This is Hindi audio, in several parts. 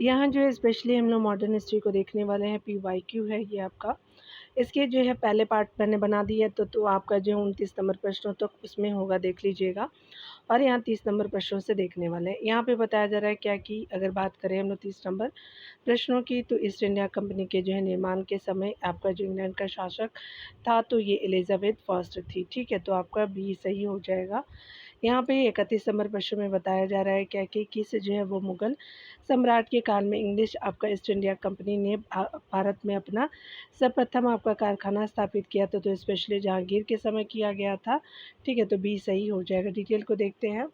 यहाँ जो है स्पेशली हम लोग मॉडर्न हिस्ट्री को देखने वाले हैं। PYQ है ये आपका। इसके जो है पहले पार्ट मैंने बना दिया है, तो आपका जो 29 नंबर प्रश्नों तक उसमें होगा, देख लीजिएगा। और यहाँ 30 नंबर प्रश्नों से देखने वाले हैं। यहाँ पे बताया जा रहा है क्या कि अगर बात करें हम लोग 30 नंबर प्रश्नों की, तो ईस्ट इंडिया कंपनी के जो है निर्माण के समय आपका जो इंग्लैंड का शासक था, तो ये एलिजाबेथ फर्स्ट थी। ठीक है, तो आपका बी सही हो जाएगा। यहाँ पे 31 नंबर प्रश्न में बताया जा रहा है क्या कि किस जो है वो मुग़ल सम्राट के काल में इंग्लिश आपका ईस्ट इंडिया कंपनी ने भारत में अपना सर्वप्रथम आपका कारखाना स्थापित किया था, तो स्पेशली जहांगीर के समय किया गया था। ठीक है, तो बी सही हो जाएगा। डिटेल को देखते हैं।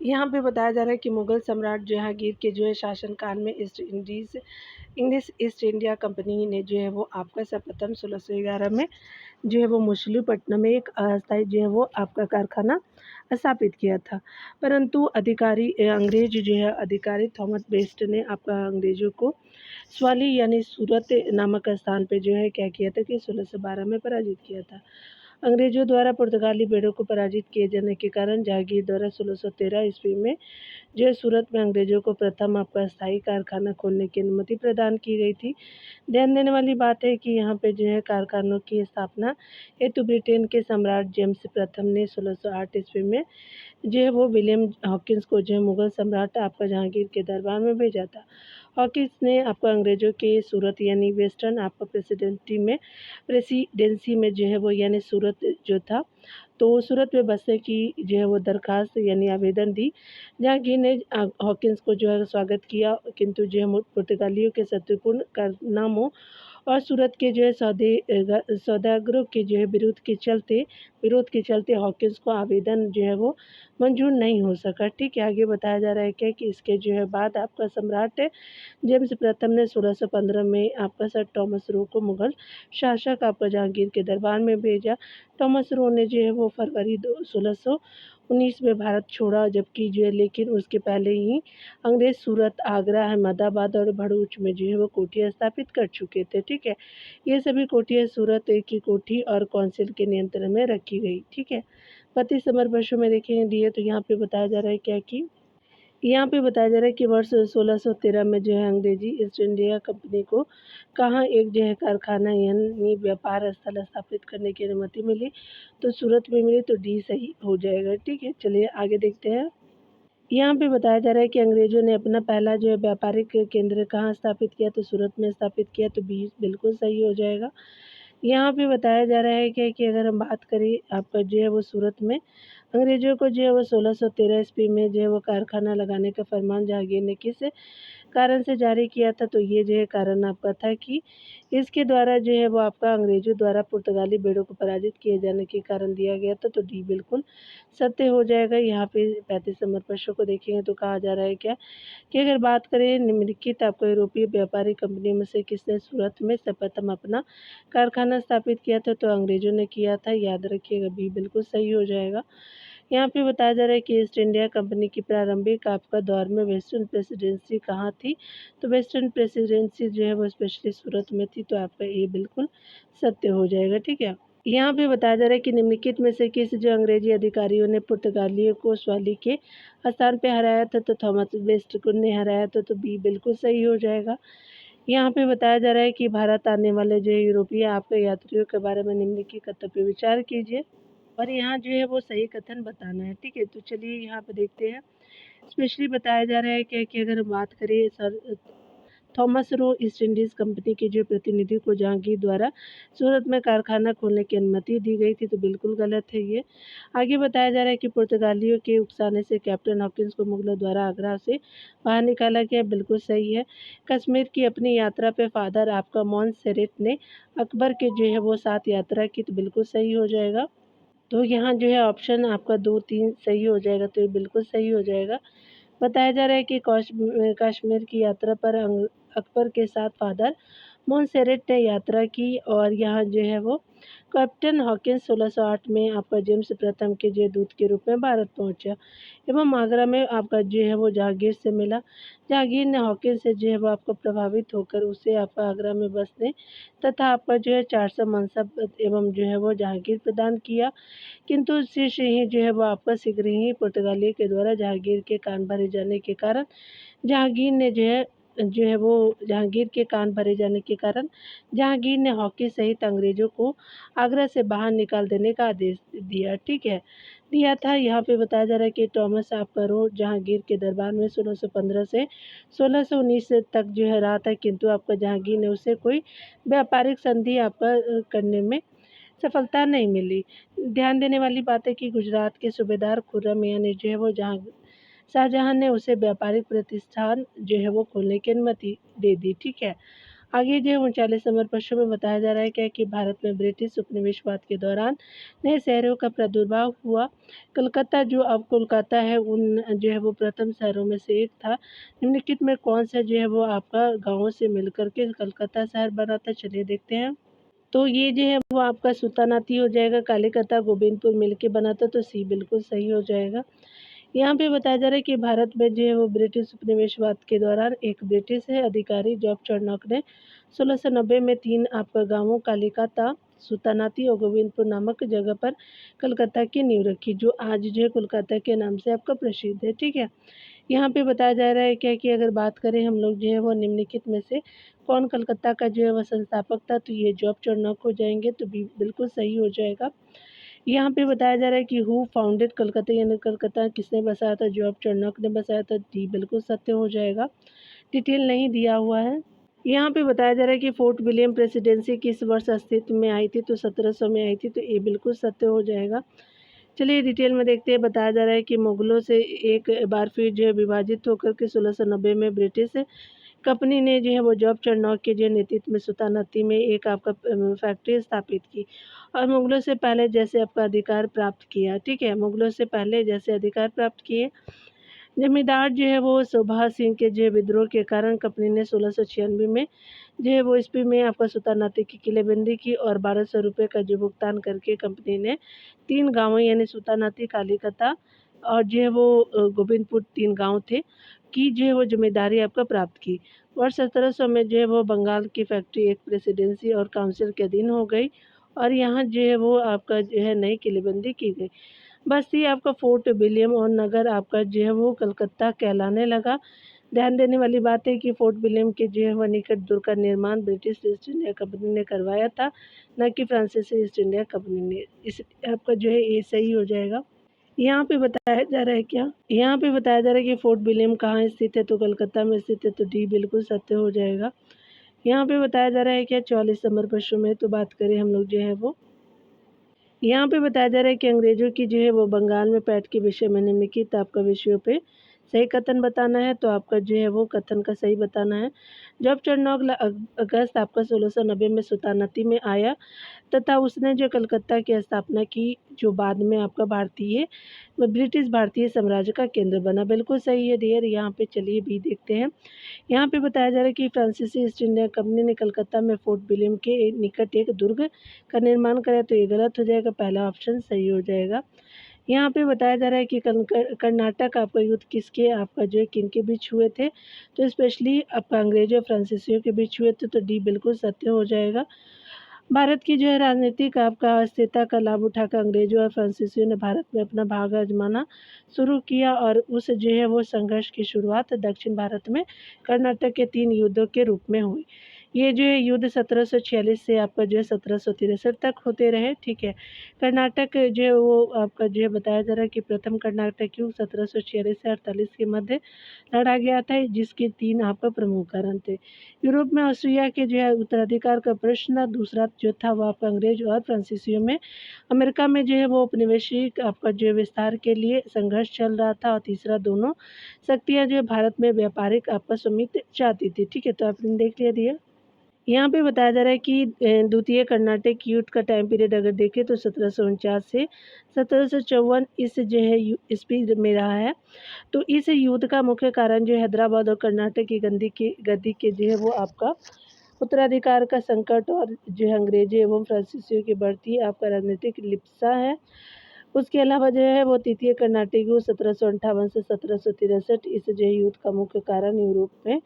यहाँ पे बताया जा रहा है कि मुग़ल सम्राट जहांगीर के जो है शासनकाल में इंग्लिश ईस्ट इंडिया कंपनी ने जो है वो आपका सर्वप्रथम 1611 में जो है वो मछलीपट्टनम में एक अस्थायी जो है वो आपका कारखाना स्थापित किया था। परंतु अंग्रेज जो है अधिकारी थॉमस बेस्ट ने आपका अंग्रेज़ों को स्वाली यानी सूरत नामक स्थान पे जो है क्या किया था कि 1612 में पराजित किया था। अंग्रेजों द्वारा पुर्तगाली बेड़ों को पराजित किए जाने के कारण जहांगीर द्वारा 1613 ईस्वी में जो है सूरत में अंग्रेजों को प्रथम आपका स्थायी कारखाना खोलने की अनुमति प्रदान की गई थी। ध्यान देने वाली बात है कि यहाँ पे जो है कारखानों की स्थापना हेतु ब्रिटेन के सम्राट जेम्स प्रथम ने 1608 ईस्वी में जो है वो विलियम हॉकिंस को जो है मुग़ल सम्राट आपका जहांगीर के दरबार में भेजा था। हॉकिंस ने आपको अंग्रेज़ों के सूरत यानी वेस्टर्न आपका प्रेसिडेंसी में जो है वो यानी सूरत जो था, तो सूरत में बसने की जो है वो दरख्वास्त यानी आवेदन दी। जहांगीर ने हॉकिंस को जो है स्वागत किया, किंतु जो है पुर्तगालियों के शत्रुपूर्ण कारनामों और सूरत के जो है सौदागरों के जो है विरोध के चलते हॉकिंस को आवेदन जो है वो मंजूर नहीं हो सका। ठीक है, आगे बताया जा रहा है क्या कि इसके जो है बाद आपका सम्राट जेम्स प्रथम ने 1615 में आपका सर टॉमस रो को मुग़ल शासक आपका जहांगीर के दरबार में भेजा। टॉमस रो ने जो है वो फरवरी 1619 में भारत छोड़ा, जबकि जो है लेकिन उसके पहले ही अंग्रेज़ सूरत, आगरा, अहमदाबाद और भरूच में जो है वो कोठियाँ स्थापित कर चुके थे। ठीक है, ये सभी कोठियाँ सूरत की कोठी और कौंसिल के नियंत्रण में रखी गई। ठीक है, 32 नंबर प्रश्न में देखेंगे दिए, तो यहाँ पे बताया जा रहा है क्या कि यहाँ पे बताया जा रहा है कि वर्ष 1613 में जो है अंग्रेजी ईस्ट इंडिया कंपनी को कहाँ एक जो है कारखाना यानी व्यापार स्थल स्थापित करने की अनुमति मिली, तो सूरत में मिली, तो डी सही हो जाएगा। ठीक है, चलिए आगे देखते हैं। यहाँ पे बताया जा रहा है कि अंग्रेज़ों ने अपना पहला जो है व्यापारिक केंद्र कहाँ स्थापित किया, तो सूरत में स्थापित किया, तो बी बिल्कुल सही हो जाएगा। यहाँ पे बताया जा रहा है क्या कि अगर हम बात करें आपका जो है वो सूरत में अंग्रेज़ों को जो है वो 1613 ईस्वी में जो है वो कारखाना लगाने का फरमान जहांगीर ने किस कारण से जारी किया था, तो ये जो है कारण आपका था कि इसके द्वारा जो है वो आपका अंग्रेज़ों द्वारा पुर्तगाली बेड़ों को पराजित किए जाने के कारण दिया गया था, तो डी बिल्कुल सत्य हो जाएगा। यहाँ पे 35 नंबर प्रश्न को देखेंगे तो कहा जा रहा है क्या कि अगर बात करें निम्नलिखित आपको यूरोपीय व्यापारी कंपनी में से किसने सूरत में सर्वप्रथम अपना कारखाना स्थापित किया था, तो अंग्रेज़ों ने किया था। याद रखिएगा, बी बिल्कुल सही हो जाएगा। यहाँ पे बताया जा रहा है कि ईस्ट इंडिया कंपनी की प्रारंभिक आपका दौर में वेस्टर्न प्रेसिडेंसी कहाँ थी, तो वेस्टर्न प्रेसिडेंसी जो है वो स्पेशली सूरत में थी, तो आपका ये बिल्कुल सत्य हो जाएगा। ठीक है, यहाँ पे बताया जा रहा है कि निम्नलिखित में से किस जो अंग्रेजी अधिकारियों ने पुर्तगालियों को स्वाली के स्थान पे हराया था, तो थॉमस वेस्ट को ने हराया था, तो बी बिल्कुल सही हो जाएगा। यहाँ पे बताया जा रहा है कि भारत आने वाले जो यूरोपीय आपके यात्रियों के बारे में निम्नलिखित कथनों पे विचार कीजिए और यहाँ जो है वो सही कथन बताना है। ठीक है, तो चलिए यहाँ पे देखते हैं। स्पेशली बताया जा रहा है कि अगर हम बात करें sir Thomas Roe east Indies company के जो प्रतिनिधि को जहांगीर द्वारा सूरत में कारखाना खोलने की अनुमति दी गई थी, तो बिल्कुल गलत है ये। आगे बताया जा रहा है कि पुर्तगालियों के उकसाने से कैप्टन हॉकिंस को मुगलों द्वारा आगरा से बाहर निकाला गया, बिल्कुल सही है। कश्मीर की अपनी यात्रा पे फादर आपका मोंटसेरेट ने अकबर के जो है वो साथ यात्रा की, तो बिल्कुल सही हो जाएगा। तो यहाँ जो है ऑप्शन आपका 2-3 सही हो जाएगा, तो ये बिल्कुल सही हो जाएगा। बताया जा रहा है कि कश्मीर की यात्रा पर अकबर के साथ फादर मोंटसेरेट ने यात्रा की और यहाँ जो है वो कैप्टन हॉकिंस 1608 में आपका जेम्स प्रथम के जो दूत के रूप में भारत पहुंचा एवं आगरा में आपका जो है वो जहांगीर से मिला। जहांगीर ने हॉकिंस से जो है वो आपको प्रभावित होकर उसे आपका आगरा में बसने तथा आपका जो है 400 मनसब एवं जो है वो जहांगीर प्रदान किया, किंतु शीर्ष ही जो है वो आपका शीघ्र ही पुर्तगालियों के द्वारा जहांगीर के कान भरे जाने के कारण जहांगीर ने जो है जो है वो जहांगीर के कान भरे जाने के कारण जहांगीर ने हॉकी सहित अंग्रेज़ों को आगरा से बाहर निकाल देने का आदेश दिया, ठीक है, दिया था। यहाँ पे बताया जा रहा है कि थॉमस ऑफ करो जहांगीर के दरबार में 1615 से 1619 तक जो है रहा था, किंतु आपका जहांगीर ने उसे कोई व्यापारिक संधि आपका करने में सफलता नहीं मिली। ध्यान देने वाली बात है कि गुजरात के सूबेदार खुर्रम मियाँ ने जो है वो शाहजहां ने उसे व्यापारिक प्रतिष्ठान जो है वो खोलने की अनुमति दे दी, ठीक है। आगे जो है 39 नंबर प्रश्न में बताया जा रहा है क्या कि भारत में ब्रिटिश उपनिवेशवाद के दौरान नए शहरों का प्रादुर्भाव हुआ। कलकत्ता जो अब कोलकाता है उन जो है वो प्रथम शहरों में से एक था। निम्नलिखित में कौन सा जो है वो आपका गाँवों से मिलकर के कलकत्ता शहर बना था, चलिए देखते हैं। तो ये जो है वो आपका सुल्तानाती हो जाएगा, कालीकता गोविंदपुर मिलके बना था, तो सी बिल्कुल सही हो जाएगा। यहाँ पे बताया जा रहा है कि भारत में जो है वो ब्रिटिश उपनिवेशवाद के दौरान एक ब्रिटिश है अधिकारी जॉब चार्नॉक ने 1690 में 3 आपका गांवों कालीकता, सुल्तानाती और गोविंदपुर नामक जगह पर कलकत्ता की नींव रखी, जो आज जो है कोलकाता के नाम से आपका प्रसिद्ध है, ठीक है। यहाँ पे बताया जा रहा है क्या कि अगर बात करें हम लोग जो है वो निम्नलिखित में से कौन कलकत्ता का जो है वह संस्थापक था, तो ये जॉब चार्नॉक हो जाएंगे, तो बी बिल्कुल सही हो जाएगा। यहाँ पे बताया जा रहा है कि हु फाउंडेड कलकत्ता, यानी कलकत्ता किसने बसाया था, जॉब चार्नॉक ने बसाया था, डी बिल्कुल सत्य हो जाएगा। डिटेल नहीं दिया हुआ है। यहाँ पे बताया जा रहा है कि फोर्ट विलियम प्रेसिडेंसी किस वर्ष अस्तित्व में आई थी, तो 1700 में आई थी, तो ये बिल्कुल सत्य हो जाएगा। चलिए डिटेल में देखते हैं। बताया जा रहा है कि मुगलों से एक बार फिर जो है विभाजित होकर के 1690 में ब्रिटिश कंपनी ने जो है वो जॉब चार्नॉक के जो नेतृत्व में सुल्तानाती में एक आपका फैक्ट्री स्थापित की और मुगलों से पहले जैसे आपका अधिकार प्राप्त किया, ठीक है। मुगलों से पहले जैसे अधिकार प्राप्त किए। जमींदार जो है वो सुभाष सिंह के जो विद्रोह के कारण कंपनी ने 1696 में जो है वो ईस्वी में आपका सुल्तानाती की किलेबंदी की और 1200 रुपये का जो भुगतान करके कंपनी ने 3 गाँवों यानी सुल्तानाती, कालीकता और जो है वो गोविंदपुर 3 गाँव थे की जो है वो जिम्मेदारी आपका प्राप्त की। वर्ष 1700 में जो है वो बंगाल की फैक्ट्री एक प्रेसिडेंसी और काउंसिल के अधीन हो गई और यहाँ जो है वो आपका जो है नई किलेबंदी की गई। बस्ती आपका फोर्ट विलियम और नगर आपका जो है वो कलकत्ता कहलाने लगा। ध्यान देने वाली बात है कि फोर्ट विलियम के जो है वह निकट दुर्ग का निर्माण ब्रिटिश ईस्ट इंडिया कंपनी ने करवाया था, न कि फ्रांसीसी ईस्ट इंडिया कंपनी ने। इस आपका जो है ये सही हो जाएगा। यहाँ पे बताया जा रहा है क्या, यहाँ पे बताया जा रहा है कि फोर्ट विलियम कहाँ स्थित है, तो कलकत्ता में स्थित है, तो डी बिल्कुल सत्य हो जाएगा। यहाँ पे बताया जा रहा है क्या 44 नंबर प्रश्न में, तो बात करें हम लोग जो है वो यहाँ पे बताया जा रहा है कि अंग्रेजों की जो है वो बंगाल में पैठ के विषय में निम्नलिखित आपका विषयों पे सही कथन बताना है, तो आपका जो है वो कथन का सही बताना है। जब चार्नॉक अगस्त आपका 1690 में सुल्तानाती में आया तथा उसने जो कलकत्ता की स्थापना की, जो बाद में आपका भारतीय ब्रिटिश भारतीय साम्राज्य का केंद्र बना। बिल्कुल सही है डियर। यहाँ पे चलिए बी देखते हैं। यहाँ पे बताया जा रहा है कि फ्रांसीसी ईस्ट इंडिया कंपनी ने कलकत्ता में फोर्ट विलियम के निकट एक दुर्ग का निर्माण कराया, तो ये गलत हो जाएगा, पहला ऑप्शन सही हो जाएगा। यहाँ पे बताया जा रहा है कि कर्नाटक आपका युद्ध किसके आपका जो है किनके बीच हुए थे, तो स्पेशली आपका अंग्रेजों और फ्रांसीसियों के बीच हुए थे, तो डी बिल्कुल सत्य हो जाएगा। भारत की जो है राजनीतिक आपका अस्थिरता का लाभ उठाकर अंग्रेजों और फ्रांसीसियों ने भारत में अपना भाग आजमाना शुरू किया और उस जो है वो संघर्ष की शुरुआत दक्षिण भारत में कर्नाटक के 3 युद्धों के रूप में हुई। ये जो है युद्ध 1746 से आपका जो है 1763 तक होते रहे, ठीक है। कर्नाटक जो है वो आपका जो है बताया जा रहा है कि प्रथम कर्नाटक युद्ध 1746 से 48 के मध्य लड़ा गया था, जिसके 3 आपका प्रमुख कारण थे। यूरोप में ऑस्ट्रिया के जो है उत्तराधिकार का प्रश्न, दूसरा जो था वो आपका अंग्रेज और फ्रांसीसियों में, अमेरिका में जो है वो उपनिवेशिक आपका जो है विस्तार के लिए संघर्ष चल रहा था, और तीसरा दोनों शक्तियाँ जो है भारत में व्यापारिक आपका स्वामित्व चाहती थी, ठीक है। तो आपने देख लिया दिया। यहाँ पे बताया जा रहा है कि द्वितीय कर्नाटक युद्ध का टाइम पीरियड अगर देखें तो 1749 से 1754 इस जो है ईस्वी में रहा है। तो इस युद्ध का मुख्य कारण जो है हैदराबाद और कर्नाटक की गद्दी के जो है वो आपका उत्तराधिकार का संकट और जो है अंग्रेजों एवं फ्रांसीसियों की बढ़ती आपका राजनीतिक लिप्सा है। उसके अलावा जो है वो तृतीय कर्नाटक युद्ध 1758 से 1763 इस जो है युद्ध का मुख्य कारण यूरोप में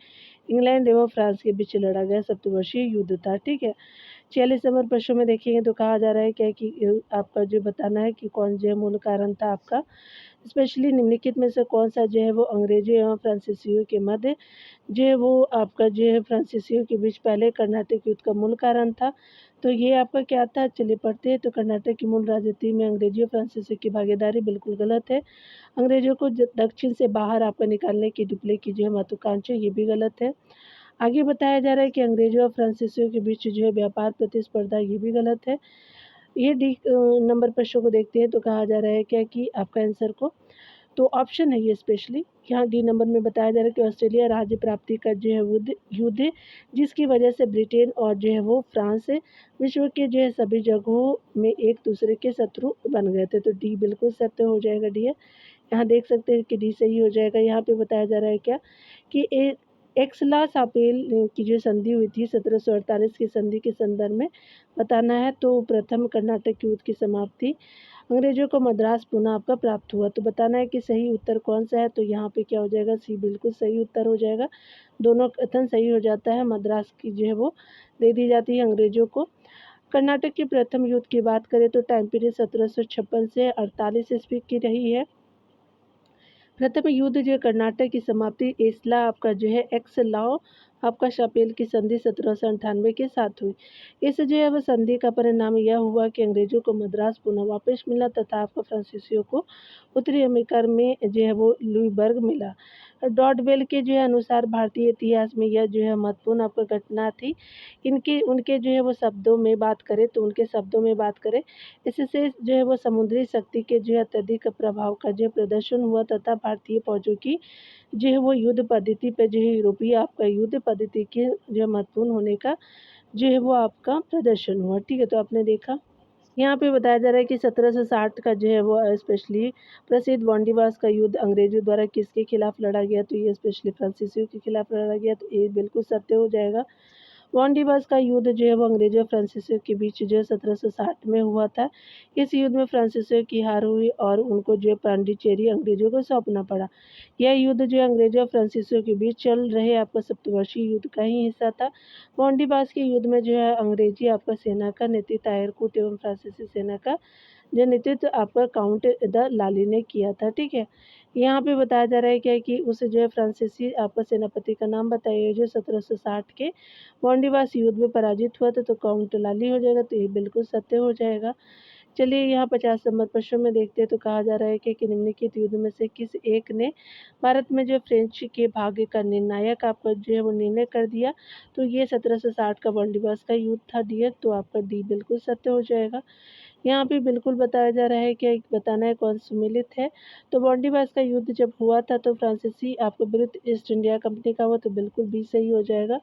इंग्लैंड एवं फ्रांस के बीच लड़ा गया सप्तवर्षीय युद्ध था, ठीक है। 46 नंबर प्रश्न में देखेंगे तो कहा जा रहा है क्या कि आपका जो बताना है कि कौन जो है मूल कारण था आपका स्पेशली निम्नलिखित में से कौन सा जो है वो अंग्रेजों एवं फ्रांसीसियों के मध्य जो है वो आपका जो है फ्रांसीसियों के बीच पहले कर्नाटक युद्ध का मूल कारण था। तो ये आपका क्या था, चलिए पढ़ते हैं। तो कर्नाटक की मूल राजनीति में अंग्रेजों फ्रांसीसी की भागीदारी बिल्कुल गलत है। अंग्रेजों को दक्षिण से बाहर आपका निकालने की डिप्ले की जो है महत्वाकांक्षा, ये भी गलत है। आगे बताया जा रहा है कि अंग्रेजों और फ्रांसीसियों के बीच जो है व्यापार प्रतिस्पर्धा, ये भी गलत है। ये डी नंबर प्रश्नों को देखते हैं तो कहा जा रहा है क्या कि आपका आंसर को, तो ऑप्शन है ये स्पेशली। यहाँ डी नंबर में बताया जा रहा है कि ऑस्ट्रेलिया राज्य प्राप्ति का जो है युद्ध जिसकी वजह से ब्रिटेन और जो है वो फ्रांस विश्व के जो है सभी जगहों में एक दूसरे के शत्रु बन गए थे। तो डी बिल्कुल सत्य हो जाएगा, डी है। यहाँ देख सकते हैं कि डी सही हो जाएगा। यहाँ पे बताया जा रहा है क्या कि एक्सला सापेल की जो संधि हुई थी 1748 की संधि के संदर्भ में बताना है। तो प्रथम कर्नाटक युद्ध की समाप्ति अंग्रेजों को मद्रास पुनः आपका प्राप्त हुआ। तो बताना है कि सही उत्तर कौन सा है। तो यहाँ पे क्या हो जाएगा, सी बिल्कुल सही उत्तर हो जाएगा। दोनों कथन सही हो जाता है। मद्रास की जो है वो दे दी जाती है अंग्रेजों को। कर्नाटक के प्रथम युद्ध की बात करें तो टाइम पीरियड 1756 से 48 ईस्वी की रही है। प्रथम युद्ध जो कर्नाटक की समाप्ति एस्ला आपका जो है एक्स लाओ आपका शापेल की संधि 1798 के साथ हुई। इस जो है वह संधि का परिणाम यह हुआ कि अंग्रेजों को मद्रास पुनः वापस मिला तथा आपका फ्रांसीसियों को उत्तरी अमेरिका में जो है वो लुईबर्ग मिला। डॉडवेल के जो है अनुसार भारतीय इतिहास में यह जो है महत्वपूर्ण आपका घटना थी। इनके उनके जो है वो शब्दों में बात करें तो उनके शब्दों में बात करें, इससे जो है वो समुद्री शक्ति के जो है अत्यधिक प्रभाव का जो प्रदर्शन हुआ तथा भारतीय फौजों की जो है वो युद्ध पद्धति पे जो है यूरोपीय आपका युद्ध पद्धति के जो है महत्वपूर्ण होने का जो है वो आपका प्रदर्शन हुआ। ठीक है, तो आपने देखा यहाँ पे बताया जा रहा है कि 1760 का जो है वो स्पेशली प्रसिद्ध वांडीवास का युद्ध अंग्रेजों द्वारा किसके खिलाफ लड़ा गया, तो ये स्पेशली फ्रांसीसियों के खिलाफ लड़ा गया। तो ये बिल्कुल सत्य हो जाएगा। वांडीवास का युद्ध जो है वो अंग्रेजों और फ्रांसीसियों के बीच जो है 1760 में हुआ था। इस युद्ध में फ्रांसीसियों की हार हुई और उनको जो है पांडिचेरी अंग्रेजों को सौंपना पड़ा। यह युद्ध जो है अंग्रेजों और फ्रांसीसियों के बीच चल रहे आपका सप्तवर्षीय युद्ध का ही हिस्सा था। वांडीवास के युद्ध में जो है अंग्रेजी आपका सेना का नेतृत्व आयरकूट एवं फ्रांसीसी सेना का जो नेतृत्व आपका काउंट द लाली ने किया था। ठीक है, यहाँ पे बताया जा रहा है क्या कि उस जो है फ्रांसीसी आपका सेनापति का नाम बताइए जो 1760 के वांडीवास युद्ध में पराजित हुआ था। तो काउंट लाली हो जाएगा। तो ये बिल्कुल सत्य हो जाएगा। चलिए यहाँ 50 नंबर प्रश्न में देखते हैं। तो कहा जा रहा है कि निम्नलिखित युद्ध में से किस एक ने भारत में जो फ्रेंच के भाग्य का निर्णायक आपका जो है वो निर्णय कर दिया। तो ये 1760 का वांडीवास का युद्ध था डियर। तो आपका डी बिल्कुल सत्य हो जाएगा। यहाँ पे बिल्कुल बताया जा रहा है कि बताना है कौन सुमेलित है। तो वांडीवास का युद्ध जब हुआ था तो फ्रांसीसी आपको विरुद्ध ईस्ट इंडिया कंपनी का हुआ। तो बिल्कुल बी सही हो जाएगा।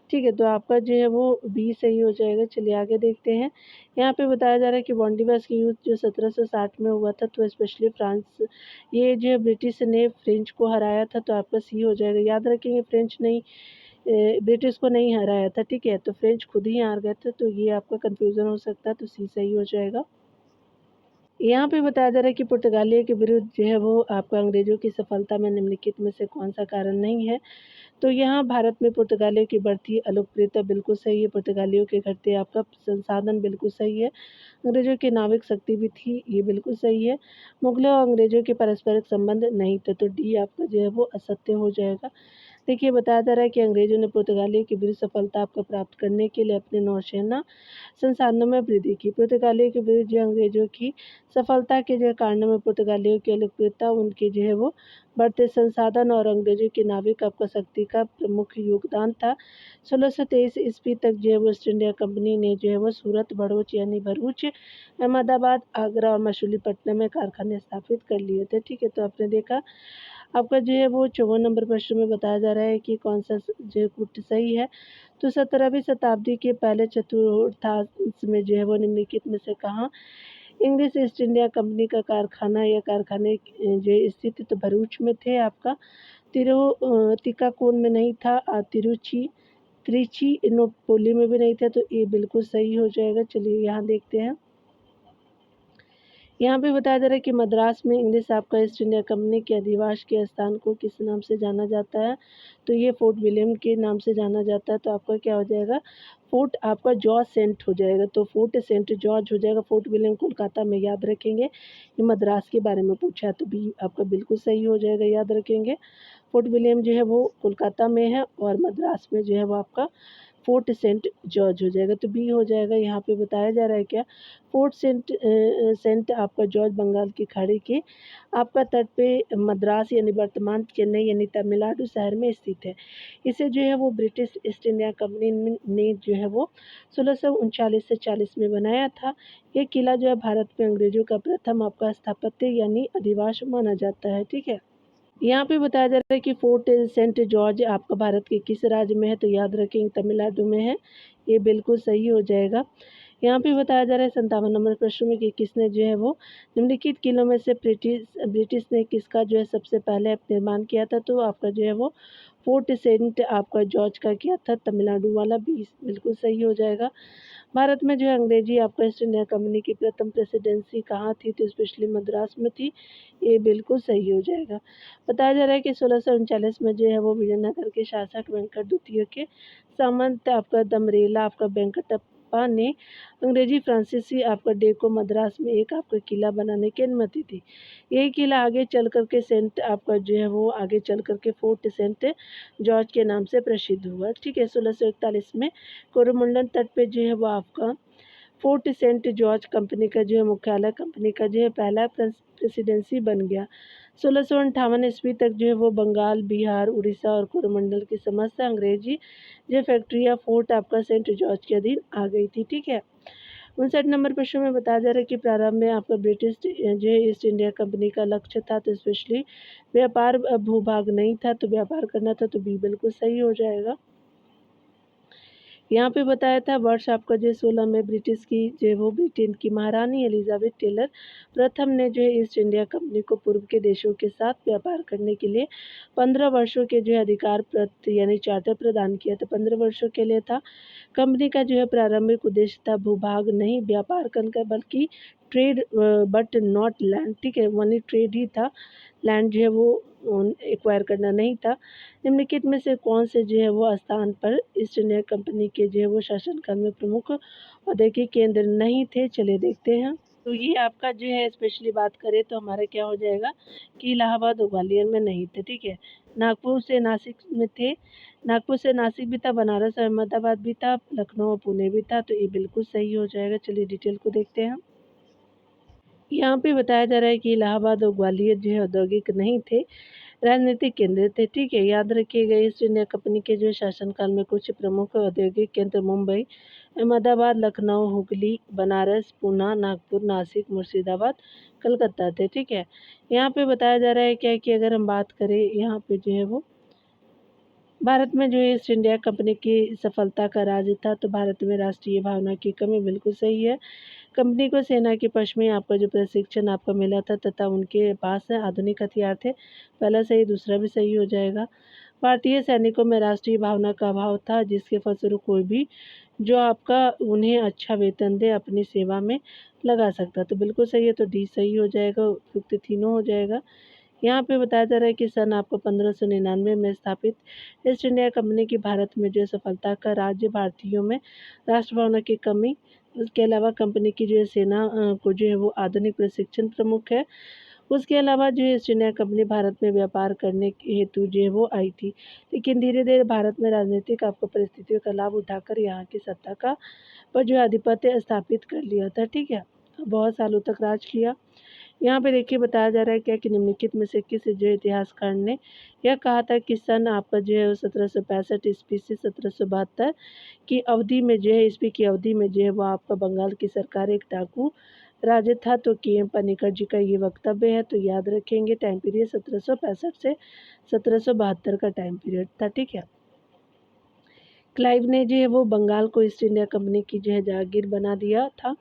ठीक है, तो आपका जो है वो बी सही हो जाएगा। चलिए आगे देखते हैं। यहाँ पे बताया जा रहा है कि वांडीवास की युद्ध जो 1760 में हुआ था तो स्पेशली फ्रांस ये जो है ब्रिटिश ने फ्रेंच को हराया था। तो आपका सी हो जाएगा। याद रखेंगे फ्रेंच नहीं ब्रिटिश को नहीं हराया था। ठीक है, तो फ्रेंच खुद ही हार गए थे। तो ये आपका कंफ्यूजन हो सकता है। तो सी सही हो जाएगा। यहाँ पे बताया जा रहा है कि पुर्तगालियों के विरुद्ध जो है वो आपका अंग्रेजों की सफलता में निम्नलिखित में से कौन सा कारण नहीं है। तो यहाँ भारत में पुर्तगालियों की बढ़ती अलोकप्रियता बिल्कुल सही है। पुर्तगालियों के घटते आपका संसाधन बिल्कुल सही है। अंग्रेजों की नाविक शक्ति भी थी, ये बिल्कुल सही है। मुगलों और अंग्रेजों के पारस्परिक संबंध नहीं थे। तो डी आपका जो है वो असत्य हो जाएगा। देखिए बताया जा रहा है कि अंग्रेजों ने पुर्तगालियों के विरुद्ध सफलता आपको प्राप्त करने के लिए अपनी नौसेना संसाधनों में वृद्धि की। पुर्तगालियों के विरुद्ध जो अंग्रेजों की सफलता के जो कारणों में पुर्तगालियों की लोकप्रियता उनके जो है वो बढ़ते संसाधन और अंग्रेजों की नाविक आपका शक्ति का प्रमुख योगदान था। 1623 ईस्वी तक जो है वो ईस्ट इंडिया कंपनी ने जो है वो सूरत भरूच यानी भरूच अहमदाबाद आगरा और मछलीपट्टनम में कारखाने स्थापित कर लिए थे। ठीक है, तो आपने देखा आपका जो है वो 54 नंबर प्रश्न में बताया जा रहा है कि कौन सा जो है उत्तर सही है। तो 17वीं शताब्दी के पहले चतुर्थांश में जो है वो निम्नलिखित में से कहाँ इंग्लिश ईस्ट इंडिया कंपनी का कारखाना या कारखाने जो स्थित तो भरूच में थे आपका तिकाकोन में नहीं था। त्रिची में भी नहीं था। तो ये बिल्कुल सही हो जाएगा। चलिए यहाँ देखते हैं। यहाँ पे बताया जा रहा है कि मद्रास में इंग्लिश आपका ईस्ट इंडिया कंपनी के अधिवास के स्थान को किस नाम से जाना जाता है, तो ये फोर्ट विलियम के नाम से जाना जाता है। तो आपका क्या हो जाएगा, फोर्ट आपका जॉर्ज सेंट हो जाएगा, तो फोर्ट सेंट जॉर्ज हो जाएगा। फोर्ट विलियम कोलकाता में, याद रखेंगे। ये मद्रास के बारे में पूछा है तो बी आपका बिल्कुल सही हो जाएगा, याद रखेंगे। फोर्ट विलियम जो है वो कोलकाता में है और मद्रास में जो है वो आपका फोर्ट सेंट जॉर्ज हो जाएगा, तो बी हो जाएगा। यहाँ पे बताया जा रहा है क्या, फोर्ट सेंट आपका जॉर्ज बंगाल की खाड़ी के आपका तट पे मद्रास यानी वर्तमान चेन्नई यानी तमिलनाडु शहर में स्थित है। इसे जो है वो ब्रिटिश ईस्ट इंडिया कंपनी ने जो है वो 1639 से 40 में बनाया था। ये किला जो है भारत में अंग्रेजों का प्रथम आपका स्थापत्य यानी अधिवास माना जाता है, ठीक है। यहाँ पे बताया जा रहा है कि फोर्ट सेंट जॉर्ज आपका भारत के किस राज्य में है, तो याद रखेंगे तमिलनाडु में है, ये बिल्कुल सही हो जाएगा। यहाँ पे बताया जा रहा है 57 नंबर प्रश्न में कि किसने जो है वो निम्नलिखित किलों में से ब्रिटिश ने किसका जो है सबसे पहले निर्माण किया था, तो आपका जो है वो फोर्ट सेंट आपका जॉर्ज का किया था, तमिलनाडु वाला भी बिल्कुल सही हो जाएगा। भारत में जो है अंग्रेजी आपका ईस्ट इंडिया कंपनी की प्रथम प्रेसिडेंसी कहाँ थी, तो स्पेशली मद्रास में थी, ये बिल्कुल सही हो जाएगा। बताया जा रहा है कि 1639 में जो है वो विजयनगर के शासक वेंकट द्वितीय के सामंत आपका दमरेला आपका वेंकटप्पा ने अंग्रेजी फ्रांसीसी आपका डे को मद्रास में एक आपका किला बनाने की अनुमति दी। यही किला आगे चल कर के सेंट आपका जो है वो आगे चल कर के फोर्ट सेंट जॉर्ज के नाम से प्रसिद्ध हुआ, ठीक है। 1641 में कोरोमंडल तट पे जो है वो आपका फोर्ट सेंट जॉर्ज कंपनी का जो है मुख्यालय कंपनी का जो है पहला प्रेसिडेंसी बन गया। 1658 ईस्वी तक जो है वो बंगाल, बिहार, उड़ीसा और कोरोमंडल की समस्त अंग्रेजी जो फैक्ट्रियाँ फोर्ट आपका सेंट जॉर्ज के अधीन आ गई थी, ठीक है। 59 नंबर प्रश्न में बताया जा रहा है कि प्रारंभ में आपका ब्रिटिश जो है ईस्ट इंडिया कंपनी का लक्ष्य था, तो स्पेशली व्यापार भूभाग नहीं था, तो व्यापार करना था, तो बी बिल्कुल सही हो जाएगा। यहाँ पे बताया था वर्ष आपका जो 16 में ब्रिटिश की जो है वो ब्रिटेन की महारानी एलिजाबेथ टेलर प्रथम ने जो है ईस्ट इंडिया कंपनी को पूर्व के देशों के साथ व्यापार करने के लिए 15 वर्षों के जो है अधिकार प्रत यानी चार्टर प्रदान किया था। 15 वर्षों के लिए था। कंपनी का जो है प्रारंभिक उद्देश्य था भूभाग नहीं व्यापार करने का, बल्कि ट्रेड बट नॉट लैंड, ठीक है, मनी ट्रेड ही था, लैंड जो है वो एक्वायर करना नहीं था। निम्नलिखित में से कौन से जो है वो स्थान पर ईस्ट इंडिया कंपनी के जो है वो शासनकाल में प्रमुख औद्योगिक केंद्र नहीं थे, चलिए देखते हैं। तो ये आपका जो है स्पेशली बात करें तो हमारा क्या हो जाएगा कि इलाहाबाद और ग्वालियर में नहीं थे, ठीक है। नागपुर से नासिक में थे, नागपुर से नासिक भी था, बनारस और अहमदाबाद भी था, लखनऊ और पुणे भी था, तो ये बिल्कुल सही हो जाएगा। चलिए डिटेल को देखते हैं। यहाँ पे बताया जा रहा है कि इलाहाबाद और ग्वालियर जो है औद्योगिक नहीं थे, राजनीतिक केंद्र थे, ठीक है। याद रखिएगा ईस्ट इंडिया कंपनी के जो शासनकाल में कुछ प्रमुख औद्योगिक केंद्र मुंबई, अहमदाबाद, लखनऊ, हुगली, बनारस, पूना, नागपुर, नासिक, मुर्शिदाबाद, कलकत्ता थे, ठीक है। यहाँ पे बताया जा रहा है क्या कि अगर हम बात करें यहाँ पे जो है वो भारत में जो है ईस्ट इंडिया कंपनी की सफलता का राज था, तो भारत में राष्ट्रीय भावना की कमी बिल्कुल सही है। कंपनी को सेना के पक्ष में आपका जो प्रशिक्षण आपका मिला था तथा उनके पास आधुनिक हथियार थे, पहला सही दूसरा भी सही हो जाएगा। भारतीय सैनिकों में राष्ट्रीय भावना का अभाव था, जिसके फलस्वरूप कोई भी जो आपका उन्हें अच्छा वेतन दे अपनी सेवा में लगा सकता, तो बिल्कुल सही है, तो डी सही हो जाएगा, उपयुक्त तीनों हो जाएगा। यहाँ पे बताया जा रहा है कि सन आपको 1599 में स्थापित ईस्ट इंडिया कंपनी की भारत में जो सफलता का राज्य भारतीयों में राष्ट्रभावना की कमी, उसके अलावा कंपनी की जो है सेना को जो है वो आधुनिक प्रशिक्षण प्रमुख है। उसके अलावा जो है ईस्ट इंडिया कंपनी भारत में व्यापार करने के हेतु जो है वो आई थी, लेकिन धीरे धीरे भारत में राजनीतिक आपको परिस्थितियों का लाभ उठाकर यहाँ की सत्ता का पर जो है आधिपत्य स्थापित कर लिया था, ठीक है। बहुत सालों तक राज किया। यहाँ पे देखिए बताया जा रहा है क्या कि निम्नलिखित में से किस जो इतिहासकार ने यह कहा था कि सन आपका जो है 1765 ईस्वी से 1772 की अवधि में जो है ईस्वी की अवधि में जो है वो आपका बंगाल की सरकार एक डाकू राज्य था, तो के.एम. पनिकर जी का ये वक्तव्य है, तो याद रखेंगे टाइम पीरियड 1765 से 1772 का टाइम पीरियड था, ठीक है। क्लाइव ने जो है वो बंगाल को ईस्ट इंडिया कंपनी की जो है जागीर बना दिया था।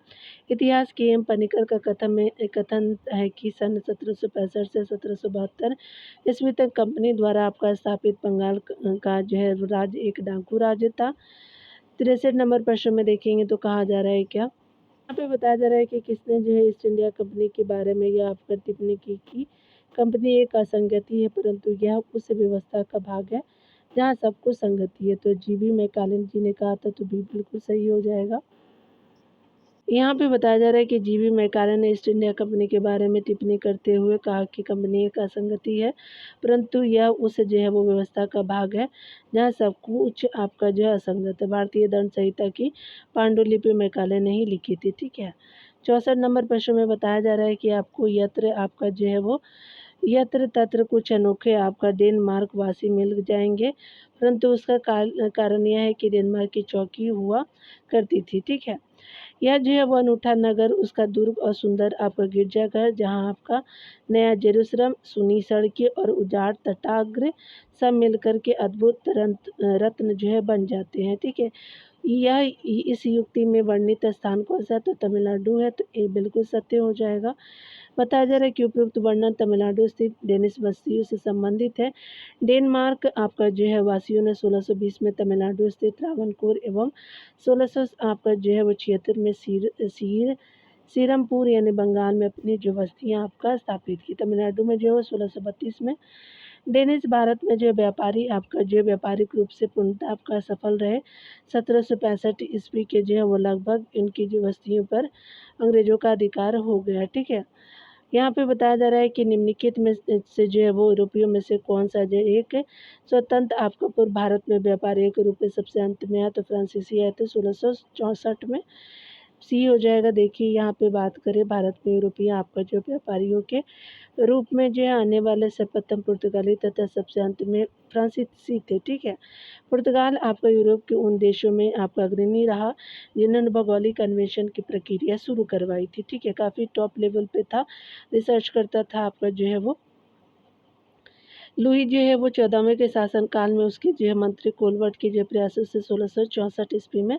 इतिहास के.एम. पनिकर का कथन है कि सन 1765 से 1772 ईस्वी तक कंपनी द्वारा आपका स्थापित बंगाल का जो है राज्य एक डाकू राज्य था। 63 नंबर प्रश्न में देखेंगे तो कहा जा रहा है क्या यहाँ पे बताया जा रहा है कि किसने जो है ईस्ट इंडिया कंपनी के बारे में यह आपकर टिप्पणी की कि कंपनी एक असंगति है, परंतु यह उस व्यवस्था का भाग है जहाँ सब कुछ संगति है। तो जीबी मैकाले जी ने कहा था, तो बी बिल्कुल सही हो जाएगा। यहाँ पे बताया जा रहा है कि जीबी मैकाले ने ईस्ट इंडिया कंपनी के बारे में टिप्पणी करते हुए कहा कि कंपनी एक असंगति है, परंतु यह उस जो है वो व्यवस्था का भाग है जहाँ सब कुछ आपका जो है असंगत है। भारतीय दंड संहिता की पांडुलिपि मैकाले ने ही लिखी थी, ठीक है। 64 नंबर प्रश्न में बताया जा रहा है कि आपको यत्र आपका जो है वो यत्र तत्र कुछ अनोखे आपका डेनमार्क वासी मिल जाएंगे, परंतु उसका कारण यह है कि डेनमार्क की चौकी हुआ करती थी, ठीक है। यह जो है वो अनूठा नगर, उसका दुर्ग और सुंदर आपका गिरजाघर, जहाँ आपका नया जेरूसलम, सुनी सड़कें और उजाड़ तटाग्र सब मिलकर के अद्भुत रत्न जो है बन जाते हैं, ठीक है। यह इस युक्ति में वर्णित स्थान कौन सा है? तो तमिलनाडु है, तो ये बिल्कुल सत्य हो जाएगा। बताया जा रहा है कि उपयुक्त वर्णन तमिलनाडु स्थित डेनिश बस्तियों से संबंधित है। डेनमार्क आपका जो है वासियों ने 1620 में तमिलनाडु स्थित त्रावणकोर एवं 1600 आपका जो है वो 76 में सीरमपुर यानी बंगाल में अपनी जो बस्तियाँ आपका स्थापित की। तमिलनाडु में जो है 1632 में डेनिश भारत में जो व्यापारी आपका जो व्यापारिक रूप से पूर्णतः आपका सफल रहे। 1765 ईस्वी के जो है वो लगभग इनकी जो बस्तियों पर अंग्रेजों का अधिकार हो गया, ठीक है। यहाँ पे बताया जा रहा है कि निम्नलिखित में से जो है वो यूरोपियों में से कौन सा जो एक स्वतंत्र आपका पूर्व भारत में व्यापारी के रूप में सबसे अंत में आया? तो फ्रांसीसी आए थे 1664 में। सी हो जाएगा। देखिए यहाँ पे बात करें भारत में यूरोपीय आपका जो व्यापारियों के रूप में जो है आने वाले सर्वप्रथम पुर्तगाली तथा सबसे अंत में फ्रांसीसी थे, ठीक है। पुर्तगाल आपका यूरोप के उन देशों में आपका अग्रणी रहा जिन्होंने भौगोलिक अन्वेषण की प्रक्रिया शुरू करवाई थी, ठीक है। काफ़ी टॉप लेवल पे था, रिसर्च करता था आपका जो है वो लुई जो है वो 14वें के शासनकाल में उसके जो है मंत्री कोलवर्ट के जो प्रयासों से 1664 ईस्वी में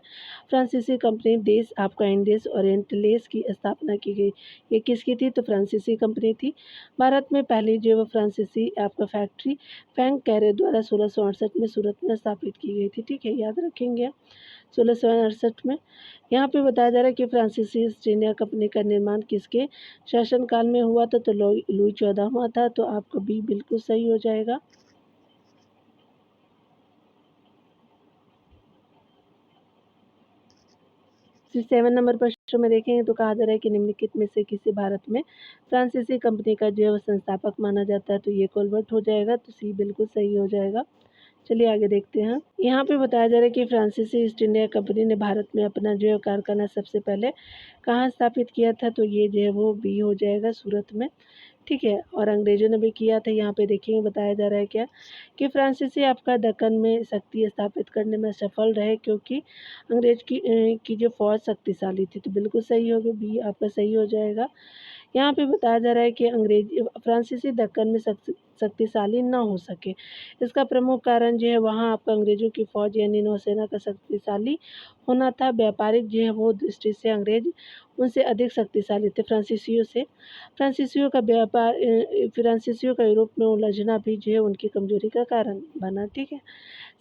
फ्रांसीसी कंपनी देश आपका इंडियस ओरिएंटलेस की स्थापना की गई। ये किसकी थी? तो फ्रांसीसी कंपनी थी। भारत में पहली जो वो फ्रांसीसी आपका फैक्ट्री फ्रैंक कैरे द्वारा 1668 में सूरत में स्थापित की गई थी, ठीक है, याद रखेंगे। 1668 में यहाँ पे बताया जा रहा है कि फ्रांसीसी ईस्ट इंडिया कंपनी का निर्माण किसके शासनकाल में हुआ था? तो लुई 14वां था, तो आपका बी बिल्कुल सही हो जाएगा। 7 नंबर प्रश्न में देखेंगे तो कहा जा रहा है कि निम्नलिखित में से किसी भारत में फ्रांसीसी कंपनी का जो है वो संस्थापक माना जाता है? तो ये कोलवर्ट हो जाएगा, तो सी बिल्कुल सही हो जाएगा। चलिए आगे देखते हैं। यहाँ पे बताया जा रहा है कि फ्रांसीसी ईस्ट इंडिया कंपनी ने भारत में अपना जो है कारखाना सबसे पहले कहाँ स्थापित किया था? तो ये जो है वो बी हो जाएगा, सूरत में, ठीक है। और अंग्रेजों ने भी किया था। यहाँ पे देखेंगे बताया जा रहा है क्या कि फ्रांसीसी आपका दक्कन में शक्ति स्थापित करने में सफल रहे, क्योंकि अंग्रेज की जो फौज शक्तिशाली थी, तो बिल्कुल सही होगा, बी आपका सही हो जाएगा। यहाँ पे बताया जा रहा है कि फ्रांसीसी दक्कन में शक्तिशाली न हो सके, इसका प्रमुख कारण जो है वहाँ आपका अंग्रेजों की फौज यानी नौसेना का शक्तिशाली होना था। व्यापारिक जो है वो दृष्टि से अंग्रेज उनसे अधिक शक्तिशाली थे फ्रांसीसियों से। फ्रांसीसियों का यूरोप में उलझना भी जो है उनकी कमजोरी का कारण बना, ठीक है।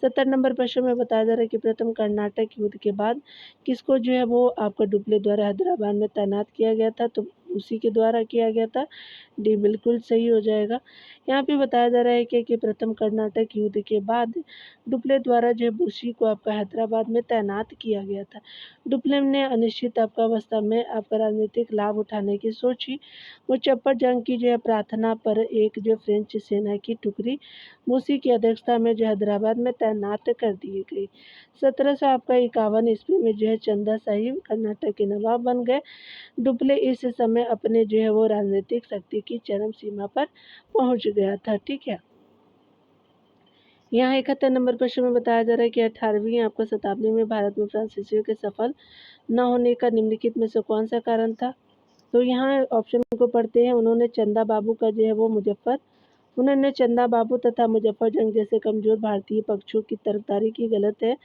70 नंबर प्रश्न में बताया जा रहा है कि प्रथम कर्नाटक युद्ध के बाद किसको जो है वो आपका डुप्ले द्वारा हैदराबाद में तैनात किया गया था? तो उसी के द्वारा किया गया था, डी बिल्कुल सही हो जाएगा। यहाँ पे बताया जा रहा है कि प्रथम कर्नाटक युद्ध के बाद डुप्ले द्वारा जो है बुशी को आपका हैदराबाद में तैनात किया गया था। डुप्ले ने अनिश्चित आपका अवस्था में आपका राजनीतिक लाभ उठाने की सोची। वो चप्पड़ जंग की जो है प्रार्थना पर एक जो फ्रेंच सेना की टुकड़ी बुशी की अध्यक्षता में जो हैदराबाद में तैनात कर दी गई। 1751 ईस्वी में जो है चंदा साहिब कर्नाटक के नवाब बन गए। डुप्ले इस समय अपने जो है वो राजनीतिक शक्ति की चरम सीमा पर पहुंच गया था, ठीक है। यहाँ 71 नंबर प्रश्न में बताया जा रहा है कि 18वीं आपको शताब्दी में भारत में फ्रांसीसियों के सफल न होने का निम्नलिखित में से कौन सा कारण था? तो यहाँ ऑप्शन को पढ़ते हैं। उन्होंने चंदा बाबू का जो है वो उन्होंने चंदा बाबू तथा मुजफ्फरजंग जैसे कमज़ोर भारतीय पक्षों की तरफदारी की, गलत है।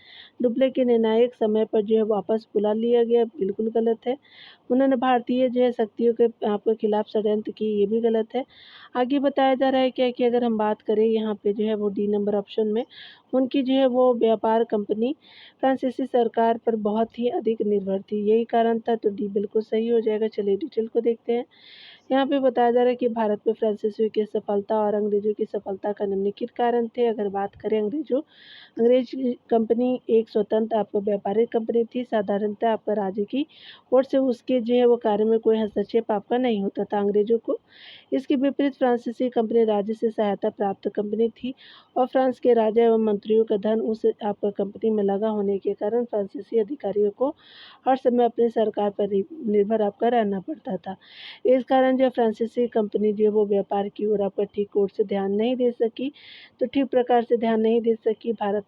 डुप्ले के निर्णायक समय पर जो है वापस बुला लिया गया, बिल्कुल गलत है। उन्होंने भारतीय जो है शक्तियों के आपके खिलाफ षड्यंत्र की, ये भी गलत है। आगे बताया जा रहा है क्या कि अगर हम बात करें यहाँ पे जो है वो डी नंबर ऑप्शन में, उनकी जो है वो व्यापार कंपनी फ्रांसीसी सरकार पर बहुत ही अधिक निर्भर थी, यही कारण था, तो डी बिल्कुल सही हो जाएगा। चलिए डिटेल को देखते हैं। यहाँ पे बताया जा रहा है कि भारत में फ्रांसीसियों की सफलता और अंग्रेजों की सफलता का निम्नलिखित कारण थे। अगर बात करें अंग्रेज कंपनी एक स्वतंत्र आपको व्यापारिक कंपनी थी, साधारणतः आपका राज्य की ओर से उसके जो है वो कार्य में कोई हस्तक्षेप आपका नहीं होता था अंग्रेजों को। इसके विपरीत फ्रांसीसी कंपनी राज्य से सहायता प्राप्त कंपनी थी और फ्रांस के राजा एवं मंत्रियों का धन उस आपका कंपनी में लगा होने के कारण फ्रांसीसी अधिकारियों को हर समय अपनी सरकार पर निर्भर आपका रहना पड़ता था। इस कारण जो फ्रांसीसी कंपनी जो है वो व्यापार की ओर आपका ठीक ओर से ध्यान नहीं दे सकी, तो ठीक प्रकार से ध्यान नहीं दे सकी। भारत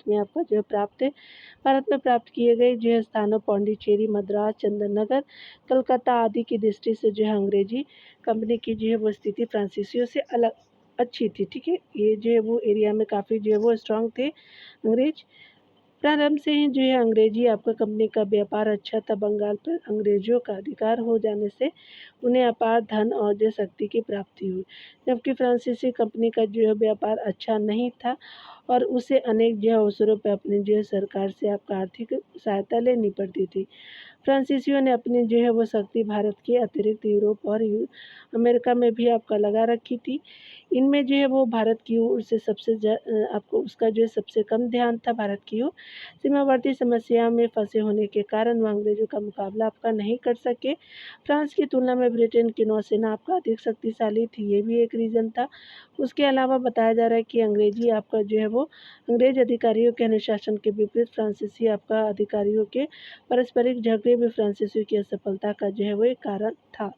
में प्राप्त किए गए जो है स्थानों पौंडीचेरी, मद्रास, चंदननगर, कलकत्ता आदि की दृष्टि से जो है अंग्रेजी कंपनी की जो है वो स्थिति फ्रांसीसियों से अलग अच्छी थी। ठीक है, ये जो है वो एरिया में काफ़ी जो है वो स्ट्रांग थे अंग्रेज। प्रारंभ से ही जो है अंग्रेजी आपका कंपनी का व्यापार अच्छा था। बंगाल पर अंग्रेजों का अधिकार हो जाने से उन्हें अपार धन और जो शक्ति की प्राप्ति हुई, जबकि फ्रांसीसी कंपनी का जो है व्यापार अच्छा नहीं था और उसे अनेक जो है अवसरों पर अपनी जो है सरकार से आपका आर्थिक सहायता लेनी पड़ती थी। फ्रांसीसियों ने अपनी जो है वो शक्ति भारत के अतिरिक्त यूरोप और अमेरिका में भी आपका लगा रखी थी। इनमें जो है वो भारत की ओर से आपको उसका जो है सबसे कम ध्यान था भारत की ओर। सीमावर्ती समस्या में फंसे होने के कारण वह अंग्रेजों का मुकाबला आपका नहीं कर सके। फ्रांस की तुलना में ब्रिटेन की नौसेना आपका अधिक शक्तिशाली थी, ये भी एक रीज़न था। उसके अलावा बताया जा रहा है कि अंग्रेजी आपका जो है वो अंग्रेज अधिकारियों के अनुशासन के विपरीत फ्रांसीसी आपका अधिकारियों के पारस्परिक झगड़े भी फ्रांसीसियों की असफलता का जो है वो एक कारण था।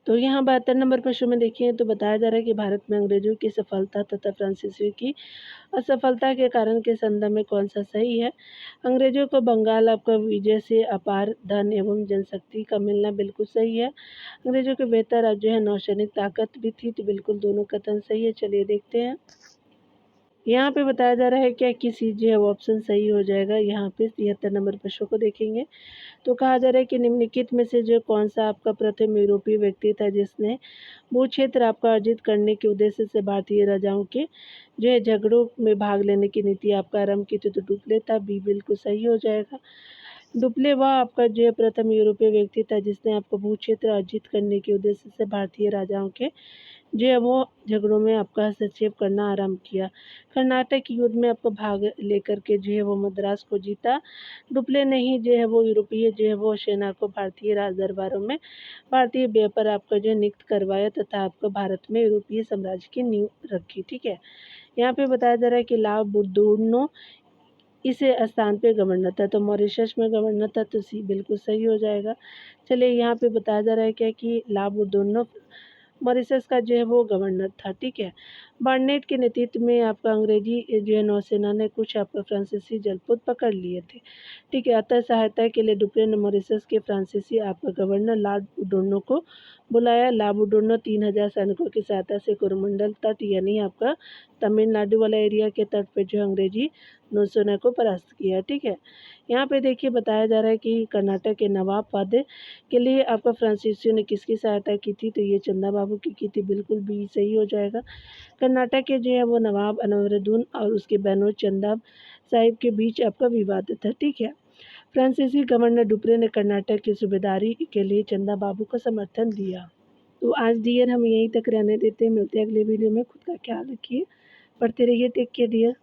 तो यहाँ 72 नंबर प्रश्न में देखिए तो बताया जा रहा है कि भारत में अंग्रेजों की सफलता तथा फ्रांसीसियों की असफलता के कारण के संदर्भ में कौन सा सही है। अंग्रेजों को बंगाल आपका विजय से अपार धन एवं जनशक्ति का मिलना बिल्कुल सही है। अंग्रेजों के बेहतर अब जो है नौसैनिक ताकत भी थी, तो बिल्कुल दोनों कथन सही है। चलिए देखते हैं। यहाँ पे बताया जा रहा है क्या कि सी जो है वो ऑप्शन सही हो जाएगा। यहाँ पे 73 नंबर प्रश्न को देखेंगे तो कहा जा रहा है कि निम्नलिखित में से जो कौन सा आपका प्रथम यूरोपीय व्यक्ति था जिसने भू क्षेत्र आपका अर्जित करने के उद्देश्य से भारतीय राजाओं के जो है झगड़ों में भाग लेने की नीति आपका आरंभ की थी, तो डुप्ले था, बी बिल्कुल सही हो जाएगा। डुप्ले वह आपका जो है प्रथम यूरोपीय व्यक्ति था जिसने आपको भू क्षेत्र अर्जित करने के उद्देश्य से भारतीय राजाओं के जो है वो झगड़ों में आपका हस्तक्षेप करना आरंभ किया। कर्नाटक युद्ध में आपको भाग लेकर के जो है वो मद्रास को जीता। डुप्ले ने ही जो है वो यूरोपीय जो है वो सेना को भारतीय राज दरबारों में भारतीय व्यय पर आपका जो नियुक्त करवाया तथा आपको भारत में यूरोपीय साम्राज्य की नींव रखी। ठीक है, यहाँ पे बताया जा रहा है कि ला बुर्दोनो इस स्थान पे गवर्नर था, तो मॉरिशस में गवर्नर था, तो सी बिल्कुल सही हो जाएगा। चलिए यहाँ पे बताया जा रहा है क्या कि ला बुर्दोनो मॉरिशस का जो है वो गवर्नर था। ठीक है, बार्नेट के नेतृत्व में आपका अंग्रेजी जो है नौसेना ने कुछ आपका फ्रांसीसी जलपोत पकड़ लिए थे। ठीक है, अतः सहायता के लिए डुप्ले ने मॉरिशस के फ्रांसीसी आपका गवर्नर लॉर्ड बुडोनो को बुलाया। लॉर्ड बुडोनो 3000 सैनिकों की सहायता से कोरोमंडल तट यानी आपका तमिलनाडु वाला एरिया के तट पर जो अंग्रेजी नौसेना को परास्त किया। ठीक है, यहाँ पे देखिए बताया जा रहा है कि कर्नाटक के नवाब पद के लिए आपका फ्रांसीसियों ने किसकी सहायता की थी, तो ये चंदा बाबू की थी, बिल्कुल भी सही हो जाएगा। कर्नाटक के जो है वो नवाब अनवरुद्दीन और उसके बहनों चंदा साहिब के बीच आपका विवाद था। ठीक है, फ्रांसीसी गवर्नर डुप्ले ने कर्नाटक की सूबेदारी के लिए चंदा बाबू को समर्थन दिया। तो आज डियर हम यहीं तक रहने देते हैं, मिलते हैं अगले वीडियो में। खुद का ख्याल रखिए, पढ़ते रहिए, टेक केयर डियर।